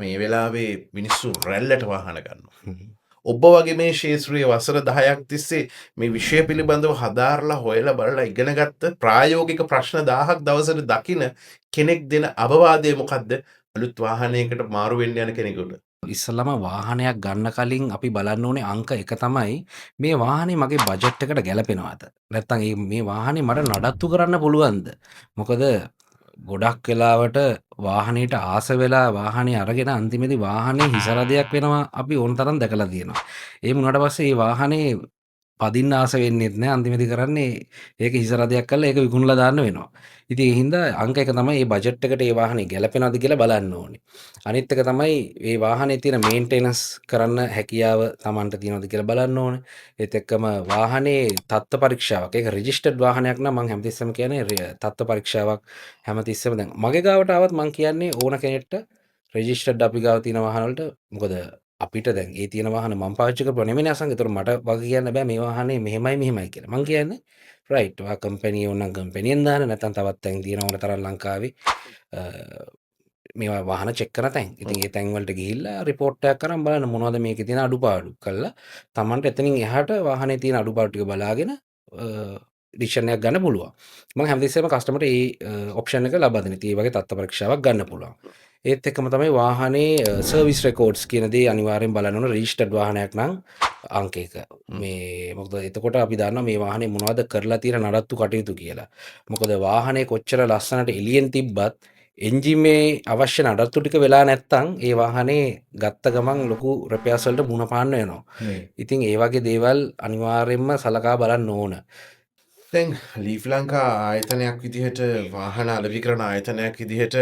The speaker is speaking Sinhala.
මේ වෙලාවේ මිනිස්සු රැල්ලට වාහන ගන්නවා. හ්ම්. ඔබ වගේ මේ ශේත්‍රයේ වසර 10ක් තිස්සේ මේ විෂය පිළිබඳව හදාarලා හොයලා බලලා ඉගෙනගත්ත ප්‍රායෝගික ප්‍රශ්න 1000ක් දවසට දකින කෙනෙක් දෙන අවවාදය මොකද්ද? අලුත් වාහනයකට මාරු වෙන්න යන කෙනෙකුට. ඉස්සල්ලාම වාහනයක් ගන්න කලින් අපි බලන්න ඕනේ අංක එක තමයි මේ වාහනේ මගේ බජට් එකට ගැලපෙනවද? නැත්නම් මේ වාහනේ මට නඩත්තු කරන්න පුළුවන්ද? මොකද ගොඩක් වෙලාවට වාහනයට ආස වෙලා වාහනේ අරගෙන අන්තිමේදී වාහනේ හිසරදයක් වෙනවා අපි ඕන තරම් දැකලා තියෙනවා. ඒ වුණාට පස්සේ මේ වාහනේ පදින්න ආස වෙන්නෙත් නැහැ. අන්තිමේදී කරන්නේ ඒක හිසරදයක් කරලා ඒක විකුණලා දාන්න වෙනවා. ඉතින් ඒ හින්දා අංක එක තමයි මේ බජට් එකට මේ වාහනේ ගැලපෙනවද කියලා බලන්න ඕනේ. අනිත් එක තමයි මේ වාහනේ තියෙන මේන්ටෙනන්ස් කරන්න හැකියාව Tamanට තියෙනවද කියලා බලන්න ඕනේ. ඒත් එක්කම වාහනේ තත්ත්ව පරීක්ෂාවක්. ඒක රෙජිස්ටර්ඩ් වාහනයක් නම් මම හැමතිස්සෙම කියන්නේ තත්ත්ව පරීක්ෂාවක් හැමතිස්සෙම දැන් මගේ ගාවට ආවත් මම කියන්නේ ඕන කෙනෙක්ට රෙජිස්ටර්ඩ් අපි ගාව තියෙන වාහන වලට මොකද අපිට දැන් ඒ තියෙන වාහන මම පාවිච්චි කරපුවා නෙමෙයි අසංග. ඒතර මට වගේ කියන්න බෑ මේ වාහනේ මෙහෙමයි මෙහෙමයි කියලා. මම කියන්නේ රයිට් ඔයා කම්පැනි ඕන නම් කම්පැනියෙන් දාන්න නැත්නම් තවත් තැන් තියෙන ඕන තරම් ලංකාවේ මේවා වාහන චෙක් කරන තැන්. ඉතින් ඒ තැන් වලට ගිහිල්ලා රිපෝට් එකක් අරන් බලන්න මොනවද මේකේ තියෙන අඩුපාඩු කළා. Tamanට එතනින් එහාට වාහනේ තියෙන අඩුපාඩු ටික බලාගෙන ඩිසිෂන් එකක් ගන්න පුළුවන්. මම හැමතිස්සෙම කස්ටමර්ට මේ ඔප්ෂන් එක ලබා දෙනවා. ඉතින් මේ වගේ තත්ත්ව පරීක්ෂාවක් ගන්න පුළුවන්. ඒත් එක්කම තමයි වාහනේ සර්විස් රෙකෝඩ්ස් කියන දේ අනිවාර්යෙන් බලන්න ඕන. රෙජිස්ටර්ඩ් වාහනයක් නම් අංක 1. මේ මොකද එතකොට අපි දන්නවා මේ වාහනේ මොනවද කරලා තියෙන නඩත්තු කටයුතු කියලා. මොකද වාහනේ කොච්චර ලස්සනට එළියෙන් තිබ්බත් එන්ජිමේ අවශ්‍ය නඩත්තු ටික වෙලා නැත්තම් ඒ වාහනේ ගත්ත ගමන් ලොකු රිපෙයාර්ස් වලට මුණ පාන්න වෙනවා. ඉතින් ඒ වගේ දේවල් අනිවාර්යෙන්ම සලකා බලන්න ඕන. දැන් ලීෆ් ලංකා ආයතනයක් විදිහට වාහන අලෙවි කරන ආයතනයක් විදිහට